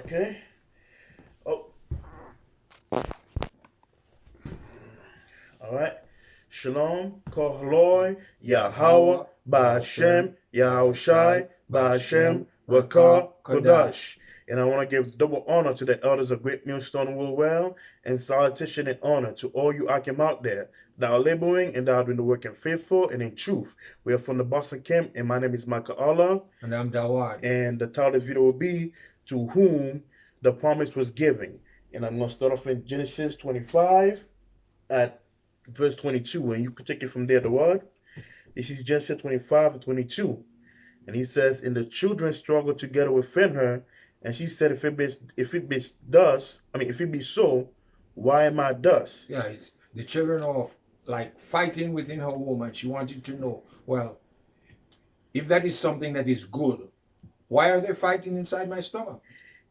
Okay. Oh, all right. Shalom, Kohloi, Yahweh, Yahweh, Ba'ashem, Ba'ashem, Yahushai, Yahushai, Ba'ashem, Ba'ashem, Wakar, Rakah, Kodash. Kadash. And I want to give double honor to the elders of Great Millstone Will, and salutation and honor to all you Akim out there that are laboring and that are doing the work in faithful and in truth. We are from the Boston camp, and my name is Michael Allah. And I'm Dawad. And the title of the video will be To Whom the Promise Was Given. And I'm going to start off in Genesis 25 at verse 22, and you can take it from there. The word. This is Genesis 25 and 22. And he says, And the children struggled together within her, and she said, if it be thus, if it be so, why am I thus? Yeah, it's the children of like fighting within her womb, and she wanted to know, well, if that is something that is good, why are they fighting inside my stomach?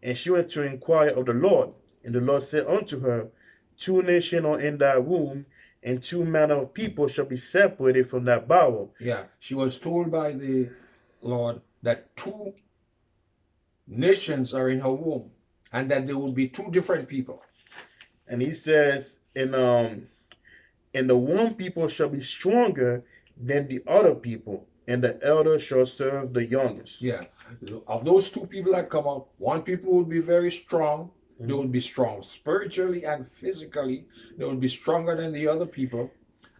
And she went to inquire of the Lord. And the Lord said unto her, Two nations are in thy womb, and two manner of people shall be separated from thy bowel. Yeah, she was told by the Lord that two nations are in her womb, and that there would be two different people. And he says, and the one people shall be stronger than the other people, and the elder shall serve the youngest. Yeah, of those two people that come out, one people would be very strong. They would be strong spiritually and physically. They would be stronger than the other people,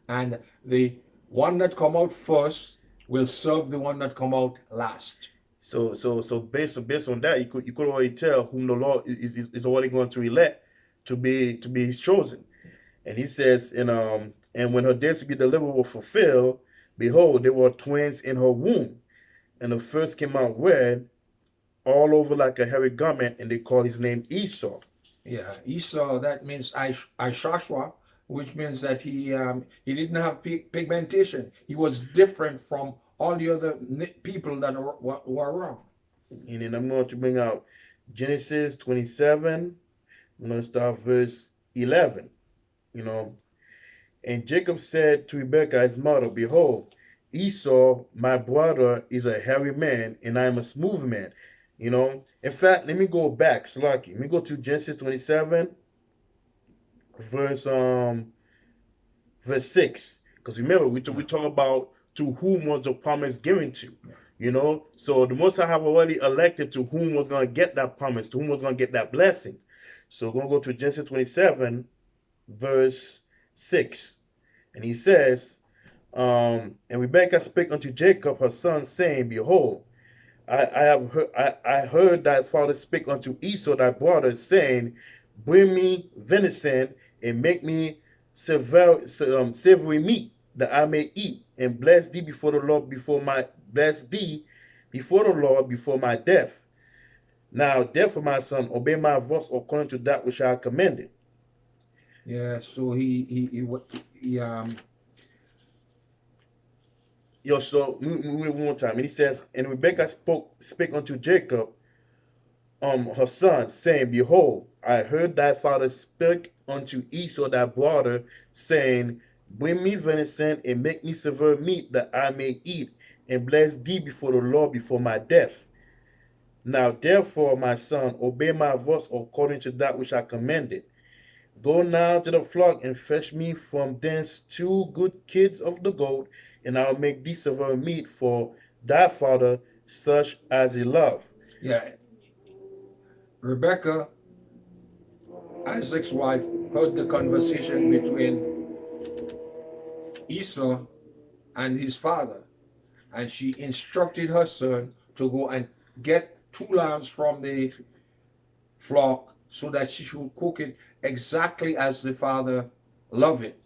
and the one that come out first will serve the one that come out last. So based on that, you could already tell whom the Lord is already going to elect to be his chosen. And he says, and when her days to be delivered were fulfilled, behold, there were twins in her womb, and the first came out red, all over like a hairy garment, and they called his name Esau. Yeah, Esau, that means Ishashwa, which means that he didn't have pigmentation. He was different from all the other people that were around. And then I'm going to bring out Genesis 27. I'm going to start verse 11. You know, and Jacob said to Rebekah his mother, Behold, Esau, my brother, is a hairy man, and I am a smooth man. In fact, let me go back, Slaki. Let me go to Genesis 27, verse verse 6. Because remember, we talk about to whom was the promise given to. So the Most High have already elected to whom was going to get that promise, to whom was going to get that blessing. So we're going to go to Genesis 27, verse 6. And he says, and Rebekah spake unto Jacob her son, saying, Behold, I heard thy father speak unto Esau thy brother, saying, Bring me venison and make me savory meat, that I may eat, and bless thee before the Lord before my death. Now therefore, my son, obey my voice according to that which I commanded. Yeah, so he So we one more time. And he says, And Rebekah spake unto Jacob, her son, saying, Behold, I heard thy father speak unto Esau thy brother, saying, Bring me venison and make me severe meat, that I may eat, and bless thee before the Lord before my death. Now therefore, my son, obey my voice according to that which I commanded. Go now to the flock and fetch me from thence two good kids of the goat, and I'll make thee severe meat for thy father, such as he loved. yeah, Rebecca, Isaac's wife, heard the conversation between Esau and his father, and she instructed her son to go and get two lambs from the flock so that she should cook it exactly as the father loved it.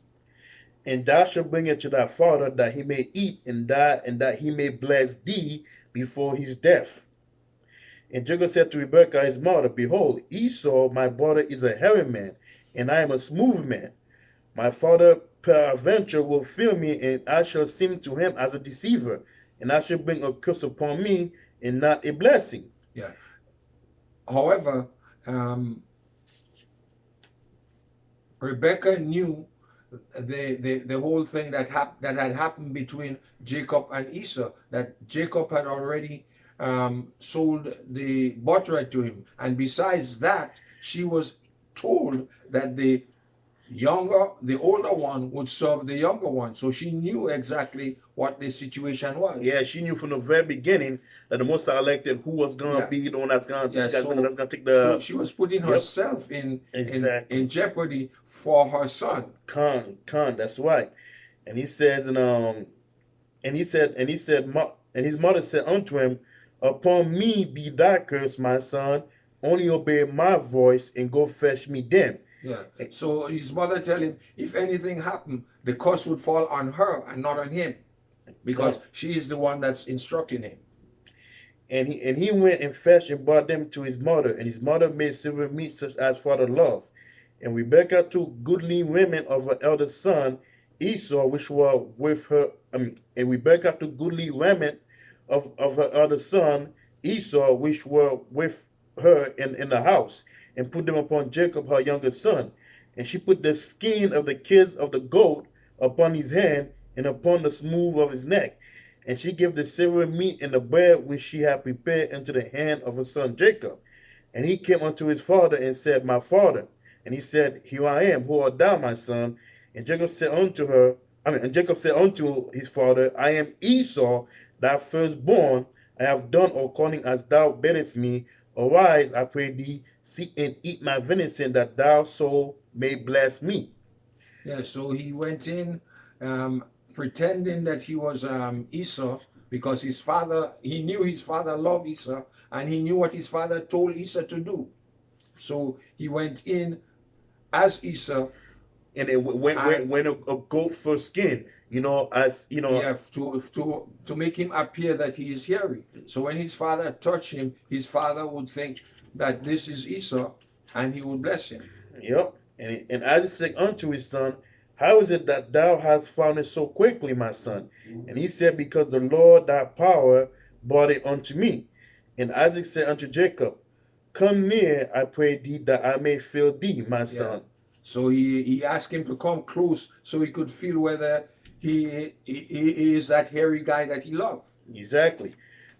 And thou shalt bring it to thy father, that he may eat and die, and that he may bless thee before his death. And Jacob said to Rebekah his mother, Behold, Esau my brother is a hairy man, and I am a smooth man. My father peradventure will fear me, and I shall seem to him as a deceiver, and I shall bring a curse upon me, and not a blessing. Yeah. However, um, Rebecca knew the whole thing that had happened between Jacob and Esau. That Jacob had already sold the birthright to him. And besides that, she was told that the older one would serve the younger one. So she knew exactly what the situation was. Yeah, she knew from the very beginning that the Most High elected who was gonna Yeah. be the one that's gonna Yeah, that's so gonna take so the she was putting Yep. herself in Exactly. jeopardy for her son. Khan, that's right. And he says, and his mother said unto him, Upon me be thy curse, my son. Only obey my voice and go fetch me them. Yeah. So his mother tell him, if anything happened, the curse would fall on her and not on him, because she is the one that's instructing him. And he went and fetched and brought them to his mother, and his mother made silver meat such as father loved. And Rebekah took goodly women of her eldest son Esau, which were with her. And Rebekah took goodly women of her eldest son Esau, which were with her in the house, and put them upon Jacob her younger son. And she put the skin of the kids of the goat upon his hand and upon the smooth of his neck. And she gave the silver meat and the bread which she had prepared into the hand of her son Jacob. And he came unto his father and said, My father. And he said, Here I am, who art thou, my son? And Jacob said unto his father, I am Esau, thy firstborn. I have done according as thou biddest me. Arise, I pray thee, see and eat my venison, that thou so may bless me. Yeah, so he went in pretending that he was Esau, because he knew his father loved Esau, and he knew what his father told Esau to do. So he went in as Esau. And it when a goat for skin, as Yeah, to make him appear that he is hairy. So when his father touched him, his father would think that this is Esau, and he would bless him. Yep. And Isaac said unto his son, How is it that thou hast found it so quickly, my son? And he said, Because the Lord thy power brought it unto me. And Isaac said unto Jacob, Come near, I pray thee, that I may feel thee, my son. So he asked him to come close so he could feel whether he is that hairy guy that he loved. Exactly.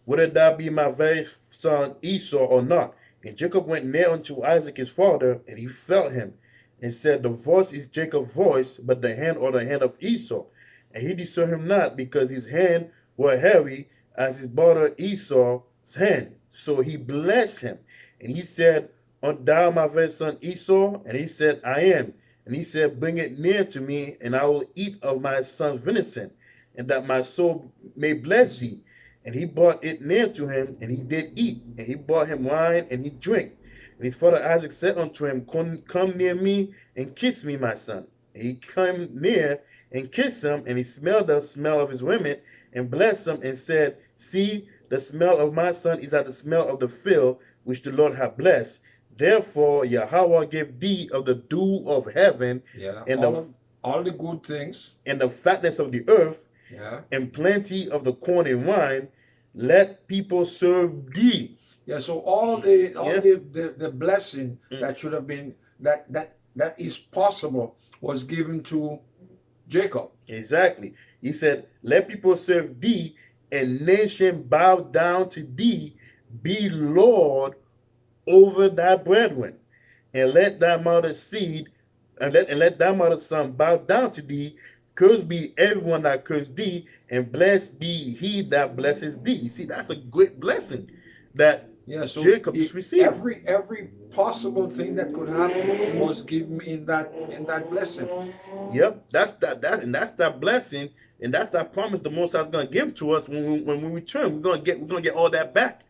Whether thou be my very son Esau or not. And Jacob went near unto Isaac his father, and he felt him, and said, The voice is Jacob's voice, but the hand or the hand of Esau. And he discerned him not, because his hand were heavy as his brother Esau's hand. So he blessed him. And he said, Art thou my very son Esau? And he said, I am. And he said, Bring it near to me, and I will eat of my son's venison, and that my soul may bless thee. And he brought it near to him, and he did eat. And he brought him wine, and he drank. And his father Isaac said unto him, Come near me, and kiss me, my son. And he came near, and kissed him, and he smelled the smell of his women, and blessed him, and said, See, the smell of my son is as the smell of the field, which the Lord hath blessed. Therefore Yahweh gave thee of the dew of heaven, and all the good things, and the fatness of the earth, and plenty of the corn and wine. Let people serve thee. Yeah, so all the blessing that should have been that is possible was given to Jacob. Exactly. He said, Let people serve thee, and nation bow down to thee. Be Lord over thy brethren, and let thy mother's seed, and let thy mother's son bow down to thee. Cursed be everyone that cursed thee, and blessed be he that blesses thee. See, that's a great blessing that so Jacob received. Every possible thing that could happen was given in that blessing. Yep, that's that blessing, and that's that promise the Most High is going to give to us when we return. We're gonna get all that back,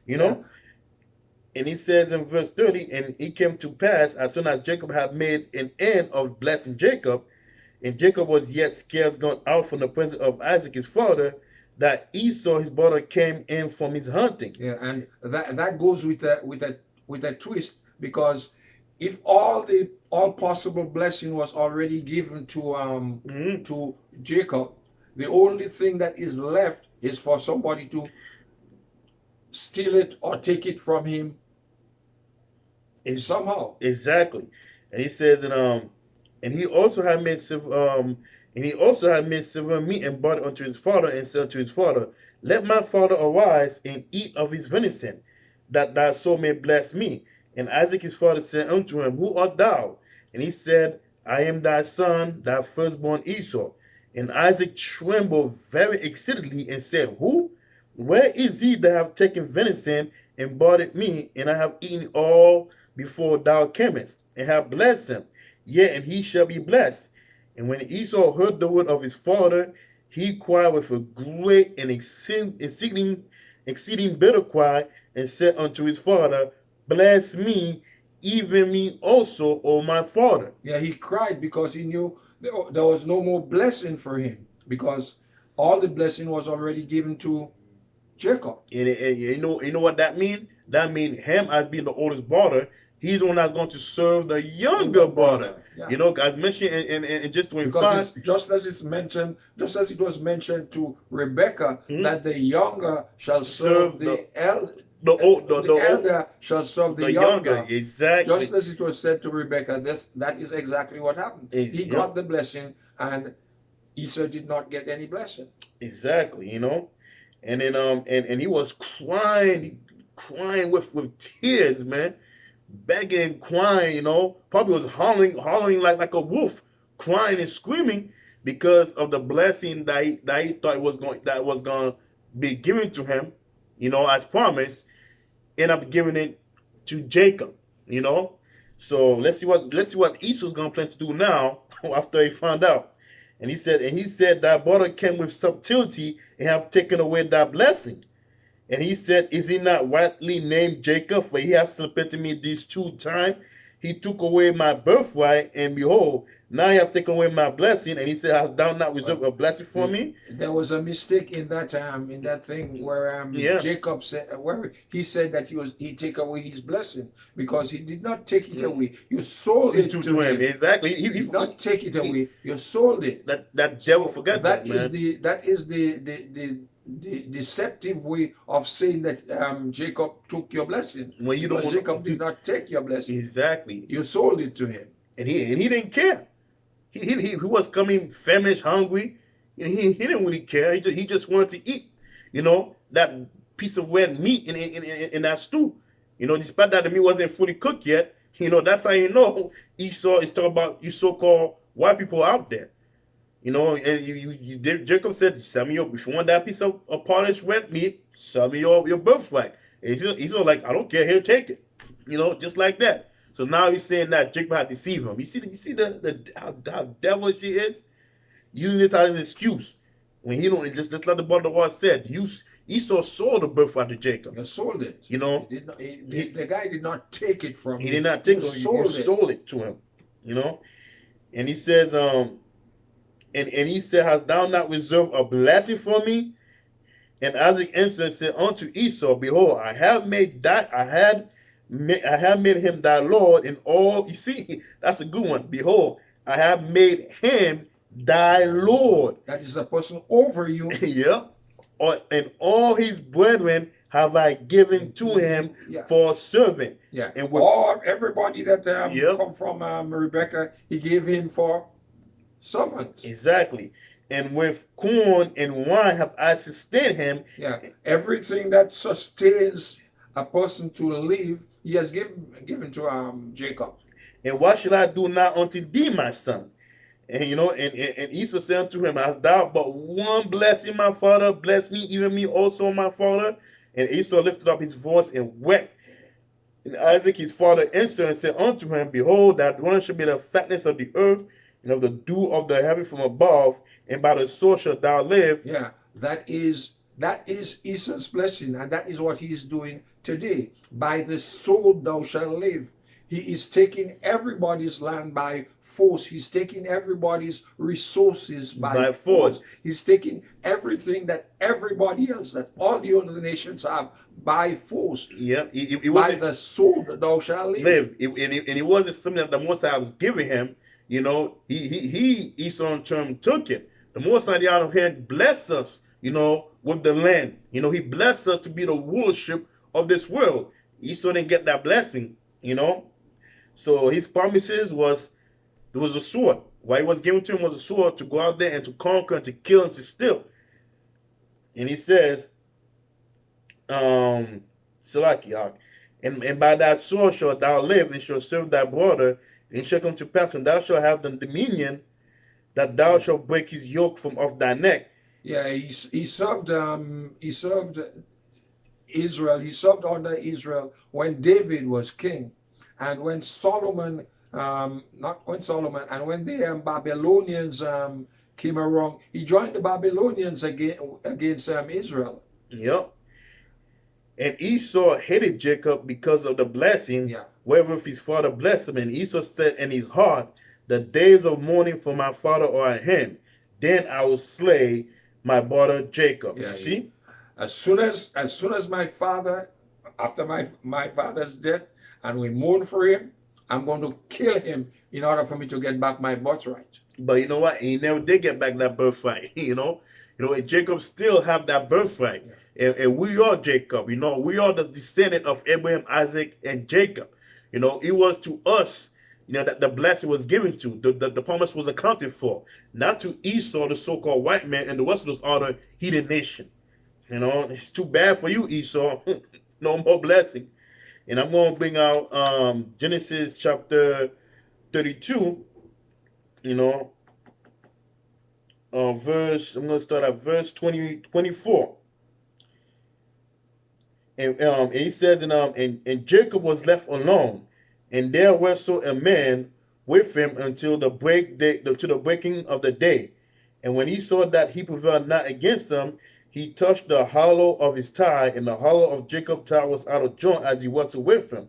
And he says in verse 30, And it came to pass, as soon as Jacob had made an end of blessing Jacob, and Jacob was yet scarce gone out from the presence of Isaac his father, that Esau his brother came in from his hunting. Yeah, and that goes with a twist, because if all possible blessing was already given to Jacob, the only thing that is left is for somebody to steal it or take it from him somehow. Exactly. And he says, and he also had made And he also had made silver meat and brought it unto his father, and said to his father, Let my father arise and eat of his venison, that thy soul may bless me. And Isaac his father said unto him, Who art thou? And he said, I am thy son, thy firstborn Esau. And Isaac trembled very exceedingly, and said, Who? Where is he that hath taken venison and brought it me? And I have eaten all before thou camest, and have blessed him. Yea, and he shall be blessed. And when Esau heard the word of his father, he cried with a great and exceeding bitter cry, and said unto his father, Bless me, even me also, O my father. Yeah, he cried because he knew there was no more blessing for him, because all the blessing was already given to Jacob. And you know what that means? That means him as being the oldest brother, he's the one that's going to serve the younger brother. Yeah. You know, as mentioned in just 25. Because just as it was mentioned to Rebekah, that the younger shall serve the elder. The elder shall serve the younger. Exactly. Just as it was said to Rebekah, that is exactly what happened. He got the blessing, and Esau did not get any blessing. Exactly, you know. And then and he was crying with tears, man. Begging, crying, you know. Probably was hollering like a wolf, crying and screaming because of the blessing that he thought was going to be given to him, you know, as promised. End up giving it to Jacob, you know. So let's see what Esau's gonna plan to do now after he found out. And he said, Thy brother came with subtlety and have taken away thy blessing. And he said, Is he not rightly named Jacob? For he has supplanted me these 2 times. He took away my birthright, and behold, now he have taken away my blessing. And he said, Hast thou not reserved a blessing for me? There was a mistake in that thing where Jacob said, where he said that he take away his blessing, because he did not take it away. You sold it to him. Exactly. He did not take it away. You sold it. That devil forgot that, man. That is the deceptive way of saying that Jacob took your blessing. When you don't, Jacob did not take your blessing. Exactly. You sold it to him, and he didn't care. He was coming famished, hungry, and he didn't really care. He just wanted to eat, you know, that piece of red meat in that stew. You know, despite that the meat wasn't fully cooked yet. You know, that's how you know Esau is talking about you so-called white people out there. You know, and Jacob said, "Sell me if you want that piece of polished red meat, sell me your birthright." And he's all like, "I don't care, here, take it." You know, just like that. So now he's saying that Jacob had deceived him. You see how devilish he is, using this as an excuse when he don't just like the brother was said. Esau sold the birthright to Jacob. You sold it. You know, the guy did not take it from him. He did not take it. You sold it to him. You know, and he says, And he said, Hast thou not reserved a blessing for me? And Isaac answered and said unto Esau, Behold, I have made him thy Lord in all. You see, that's a good one. Behold, I have made him thy Lord. That is a person over you. Yeah. And all his brethren have I given to him for a servant. Yeah. And all everybody that come from Rebekah, he gave him for servants. Exactly. And with corn and wine have I sustained him. Yeah. Everything that sustains a person to live, he has given to Jacob. And what shall I do now unto thee, my son? And you know, and Esau said unto him, Hast thou but one blessing, my father? Bless me, even me also, my father. And Esau lifted up his voice and wept. And Isaac his father answered and said unto him, Behold, thy dwelling shall be the fatness of the earth, and of the dew of the heaven from above, and by the sword shalt thou live. Yeah, that is Esau's blessing, and that is what he is doing today. By the sword thou shalt live. He is taking everybody's land by force. He's taking everybody's resources by force. He's taking everything that everybody else, that all the other nations have, by force. Yeah, by the sword thou shalt live. And it wasn't something that the Most High was giving him. You know, he Esau in turn took it. The Most High out of hand blessed us, you know, with the land. You know, he blessed us to be the rulership of this world. Esau didn't get that blessing, you know. So his promises was, there was a sword. What he was given to him was a sword to go out there and to conquer and to kill and to steal. And he says, Salakiach, and by that sword shalt thou live, and shalt serve thy brother, and it shall come to pass when thou shalt have the dominion, that thou shalt break his yoke from off thy neck. Yeah, he served Israel. He served under Israel when David was king, and when Solomon, not when Solomon, and when the Babylonians came around, he joined the Babylonians against Israel. Yep. And Esau hated Jacob because of the blessing, Yeah. wherewith his father blessed him. And Esau said in his heart, the days of mourning for my father are at hand. Then I will slay my brother Jacob. Yeah, See? As soon as my father, after my father's death, and we mourn for him, I'm going to kill him in order for me to get back my birthright. But you know what? He never did get back that birthright. And Jacob still have that birthright. Yeah. And we are Jacob. We are the descendant of Abraham, Isaac, and Jacob. It was to us, that the blessing was given to. The promise was accounted for. Not to Esau, the so-called white man, and the rest of those other heathen nation. It's too bad for you, Esau. No more blessing. And I'm going to bring out Genesis chapter 32. I'm going to start at verse 24. And he says, and Jacob was left alone, and there wrestled a man with him until the breaking of the day. And when he saw that he prevailed not against him, he touched the hollow of his thigh, and the hollow of Jacob's thigh was out of joint as he wrestled with him.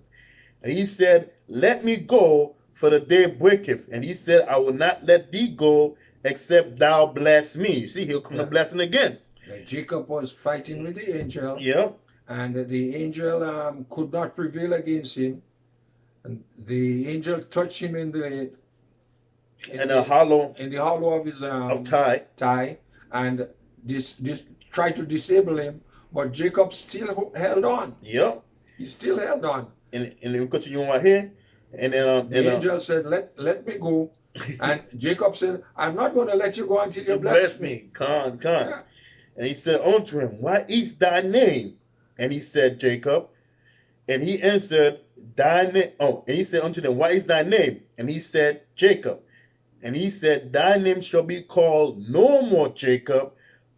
And he said, let me go, for the day breaketh. And he said, I will not let thee go, except thou bless me. You see, he'll come to blessing again. Jacob was fighting with the angel. Yeah. And the angel could not prevail against him. And the angel touched him in the hollow of his thigh, and this tried to disable him, but Jacob still held on. Yep. He still held on. And we continue right here. And then the angel said, let me go. And Jacob said, I'm not going to let you go until you bless me. Come. Yeah. And he said unto him, what is thy name? And he said, Jacob. And he answered, thy name. Oh, and he said unto them, what is thy name? And he said, Jacob. And he said, thy name shall be called no more Jacob,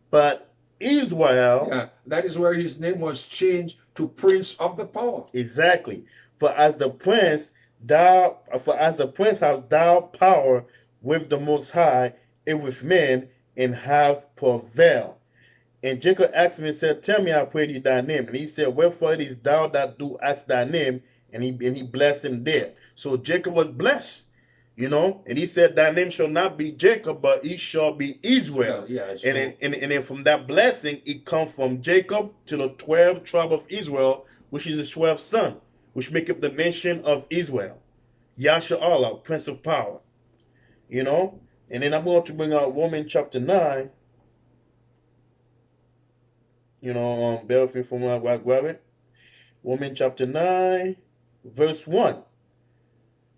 but Israel. Yeah, that is where his name was changed to Prince of the Power. Exactly. For as the prince hast thou power with the Most High and with men, and have prevailed. And Jacob asked him and said, tell me, I pray thee, thy name. And he said, wherefore it is thou that do ask thy name? And he blessed him there. So Jacob was blessed, and he said, thy name shall not be Jacob, but it shall be Israel. Yeah, and then from that blessing, it comes from Jacob to the 12 tribe of Israel, which is his 12th son, which make up the nation of Israel. Yasha-Allah, Prince of Power. And then I'm going to bring out Romans chapter 9. Bear with me for a moment while I grab it. Romans chapter 9, verse 1.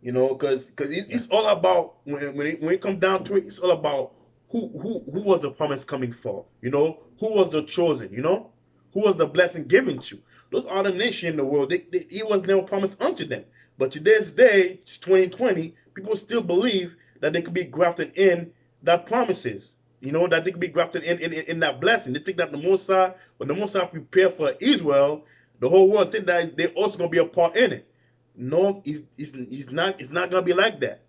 Because it's all about, when it comes down to it, it's all about who was the promise coming for? Who was the chosen? Who was the blessing given to? Those are the nations in the world. It was never promised unto them. But to this day, it's 2020, people still believe that they could be grafted in that promises. That they could be grafted in that blessing. They think that when the Most High prepared for Israel, the whole world think that they're also going to be a part in it. No, it's not going to be like that.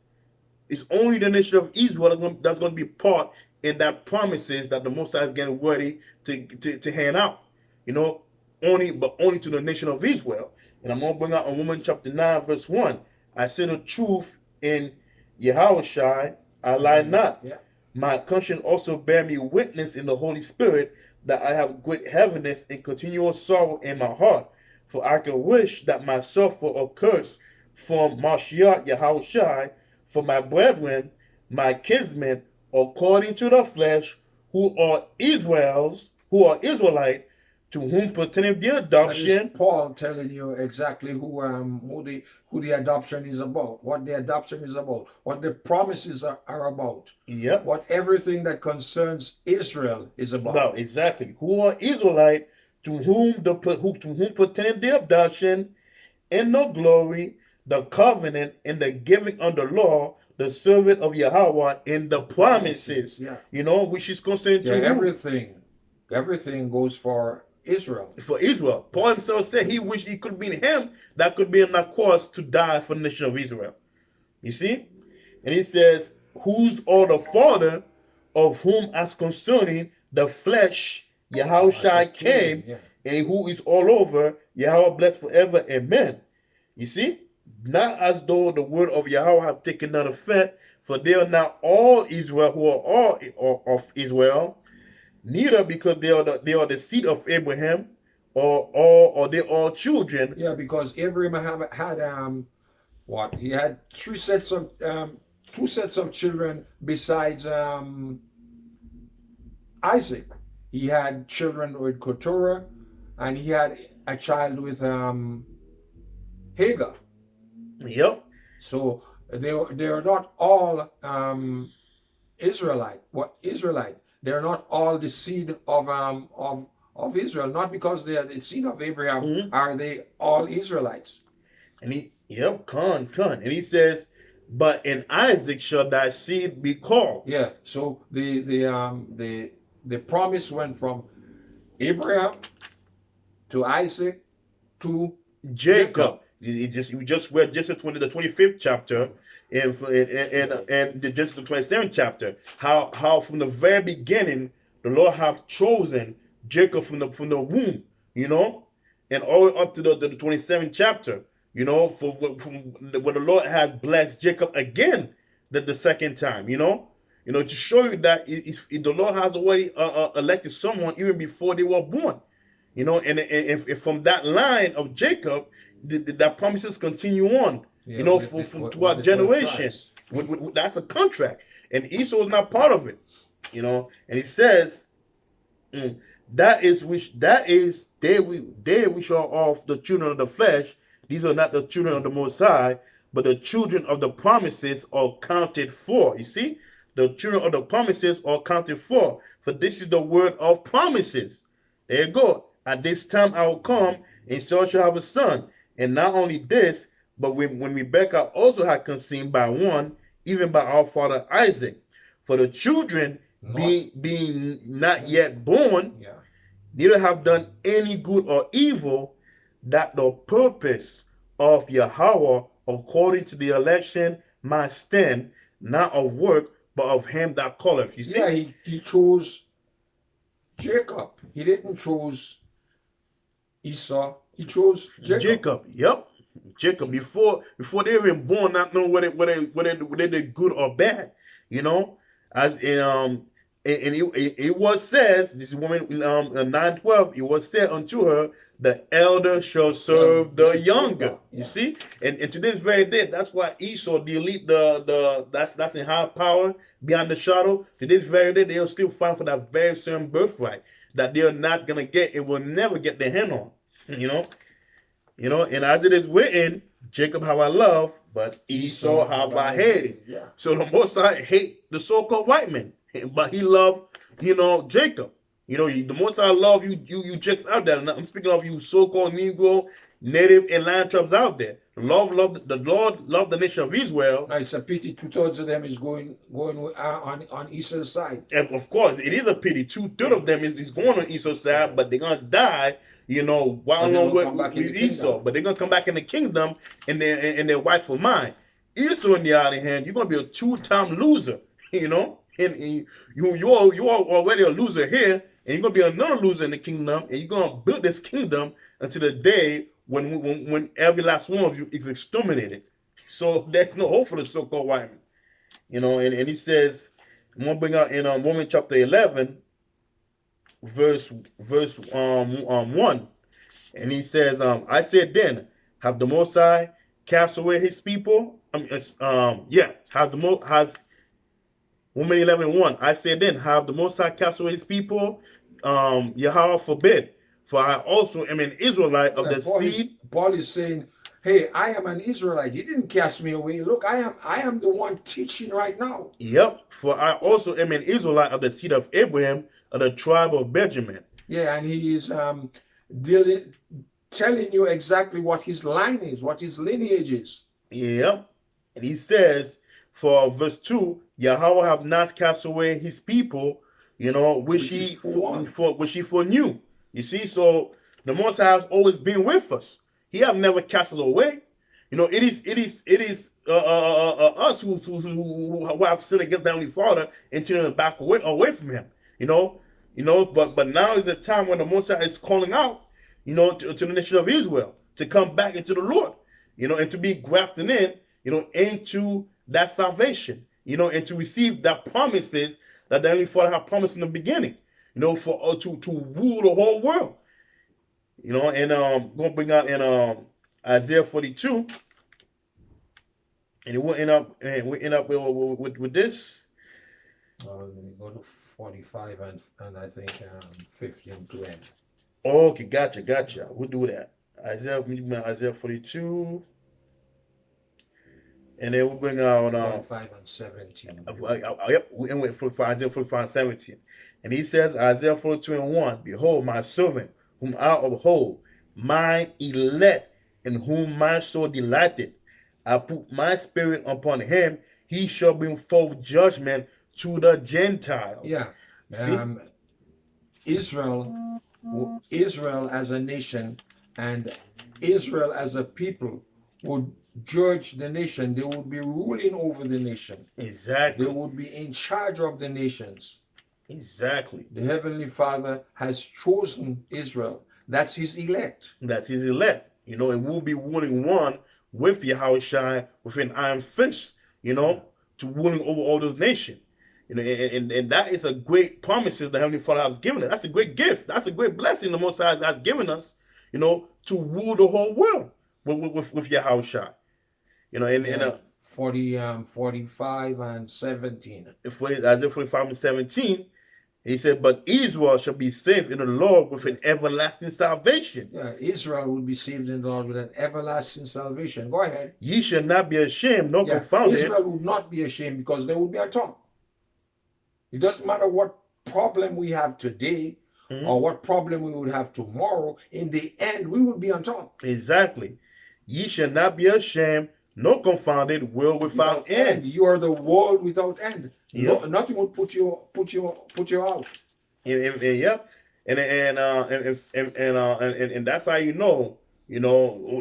It's only the nation of Israel that's going to be part in that promises that the Most High is getting ready to hand out. Only to the nation of Israel. And I'm going to bring out on Romans chapter 9, verse 1. I say the truth in Yahushua, I lie not. Yeah. My conscience also bear me witness in the Holy Spirit that I have great heaviness and continual sorrow in my heart. For I can wish that myself were accursed from Mashiach Yahushua, for my brethren, my kinsmen, according to the flesh, who are Israelite, to whom pertaineth the That is adoption. Paul telling you exactly who the adoption is about, what the adoption is about, what the promises are about, Yep. what everything that concerns Israel is about. About exactly who are Israelite, to whom pertaineth the adoption in the glory, the covenant, and the giving under law, the servant of Yahweh in the promises. Yeah. You know, which is concerned Yeah, to who? everything goes for Israel. For Israel. Paul himself said he wished he could be him that could be on that cross to die for the nation of Israel. You see? And he says, whose are the father, of whom as concerning the flesh Yahushua came, Yeah. and who is all over, Yahweh blessed forever. Amen. You see? Not as though the word of Yahweh have taken none effect, for they are not all Israel who are all of Israel, neither because they are the seed of Abraham, or they all children. Yeah, because Abraham had what? He had two sets of children besides Isaac. He had children with Keturah, and he had a child with Hagar. Yep. So they are not all Israelite. What Israelite? They're not all the seed of Israel. Not because they are the seed of Abraham are they all Israelites. And and he says, but in Isaac shall thy seed be called. Yeah. So the promise went from Abraham to Isaac to Jacob. We just read Genesis 20, the 25th chapter, and the Genesis the 27th chapter. How from the very beginning the Lord have chosen Jacob from the womb, you know, and all the way up to the 27th chapter, you know, when the Lord has blessed Jacob again the second time, you know, to show you that the Lord has already elected someone even before they were born, you know, and from that line of Jacob, that promises continue on, Yeah, you know, with throughout the 12 generations. tribes. That's a contract, and Esau is not part of it, you know. And he says, that is they which are of the children of the flesh. These are not the children of the Most High, but the children of the promises are counted for. You see, the children of the promises are counted for. For this is the word of promises. There you go. At this time I will come, and so shall have a son. And not only this, but when Rebekah also had conceived by one, even by our father Isaac. For the children being not yet born, Yeah. neither have done any good or evil, that the purpose of Yahweh according to the election might stand, not of work, but of him that calleth. You see? Yeah, he chose Jacob. He didn't choose Esau. He chose Jacob. Yep. Jacob. Before they were born, not knowing whether they did good or bad. You know, as in and it was said, this woman 9:12, it was said unto her, the elder shall serve the younger. You see, and to this very day, that's why Esau, the elite, that's in high power beyond the shadow. To this very day, they'll still fight for that very same birthright that they're not gonna get. It will never get their hand on. You know, and as it is written, Jacob have I loved, but Esau have I hated. Yeah. So the Most High hate the so-called white man, but he loved, Jacob. The Most High love you Jakes out there. And I'm speaking of you so-called Negro, Native, and land tribes out there. The Lord loved the nation of Israel. Now it's a pity 2/3 of them is going on Esau's side. And of course, it is a pity. 2/3 of them is going on Esau's side, but they're gonna die, while along with Esau. But they're gonna come back in the kingdom in their rightful mind. Esau, on the other hand, you're gonna be a two-time loser, and you're already a loser here, and you're gonna be another loser in the kingdom, and you're gonna build this kingdom until the day when every last one of you is exterminated. So there's no hope for the so-called white man. And he says, I'm gonna bring out in Romans chapter 11, verse 1, and he says, I said then, have the Most High cast away his people? Has Romans 11:1. I said then, have the Most High cast away his people? Yahweh forbid. For I also am an Israelite of Yeah, the seed. Paul is saying, hey, I am an Israelite. He didn't cast me away. Look, I am the one teaching right now. Yep. For I also am an Israelite of the seed of Abraham, of the tribe of Benjamin. Yeah, and he is telling you exactly what his line is, what his lineage is. Yep. And he says, for verse 2, Yahweh have not cast away his people, which he foreknew. You see, so the Most High has always been with us. He have never cast us away. It is us who have sinned against the Heavenly Father and turning back away from Him. But now is a time when the Most High is calling out, to the nation of Israel to come back into the Lord, and to be grafted in, into that salvation, and to receive that promises that the Heavenly Father had promised in the beginning, for to rule the whole world, and going to bring out in Isaiah 42, and we end up with this. We go to 45 and I think 15 to end. Okay, gotcha. We'll do that. Isaiah 42. And then we'll bring out 45 and 17. Yep, we went for Isaiah 45 and 17. And he says, Isaiah 42 and 1, Behold, my servant, whom I uphold, my elect, in whom my soul delighted. I put my spirit upon him, he shall bring forth judgment to the Gentiles. Yeah. Israel as a nation and Israel as a people would judge the nation. They would be ruling over the nation. Exactly. They would be in charge of the nations. Exactly. The Heavenly Father has chosen Israel. That's his elect. That's his elect. And we'll be ruling one with Yahushua with an iron fist, to ruling over all those nations. And that is a great promise that the Heavenly Father has given us. That's a great gift. That's a great blessing the Most High has given us, to rule the whole world with Yahushua. 45 and 17. Isaiah 45 and 17, he said, but Israel shall be saved in the Lord with an everlasting salvation. Yeah, Israel will be saved in the Lord with an everlasting salvation. Go ahead. Ye shall not be ashamed, nor confounded. Israel would not be ashamed because they would be taught. It doesn't matter what problem we have today or what problem we would have tomorrow. In the end, we will be on top. Exactly. Ye shall not be ashamed, nor confounded, world without end. You are the world without end. Yep. No, nothing will put you out. And that's how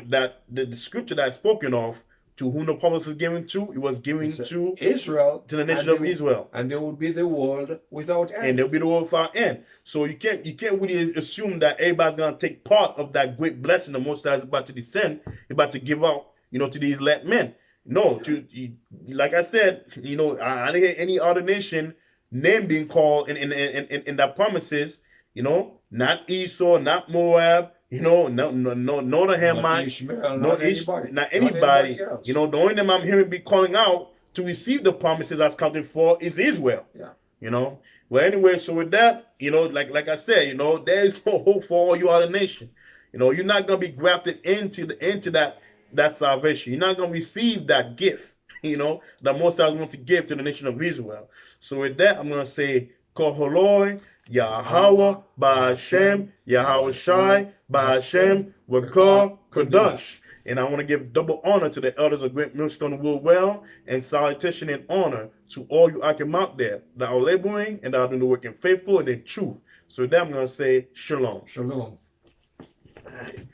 that the scripture that's spoken of, to whom the promise was given to, it was given to Israel, to the nation of Israel, and there will be the world without end. And there'll be the world without end. So you can't really assume that everybody's gonna take part of that great blessing the Most High is about to descend, about to give out, to these elect men. No, like I said, I didn't hear any other nation name being called in that promises. Not Esau, not Moab. No the Hamite, not anybody. The only name I'm hearing be calling out to receive the promises that's counted for is Israel. Yeah. Well, anyway, so with that, like I said, there is no hope for all you other nation. You're not gonna be grafted into that salvation. You're not gonna receive that gift. That Most High want to give to the nation of Israel. So with that, I'm gonna say, Koholoi, Yahweh, Ba'ashem, Yahweh Shai, Ba'ashem, Wakar, Kadosh. And I want to give double honor to the elders of Great Millstone Will Well, and salutation and honor to all you Akim out there that are laboring and that are doing the work in faithful and in truth. So with that, I'm going to say, Shalom. Shalom. All right.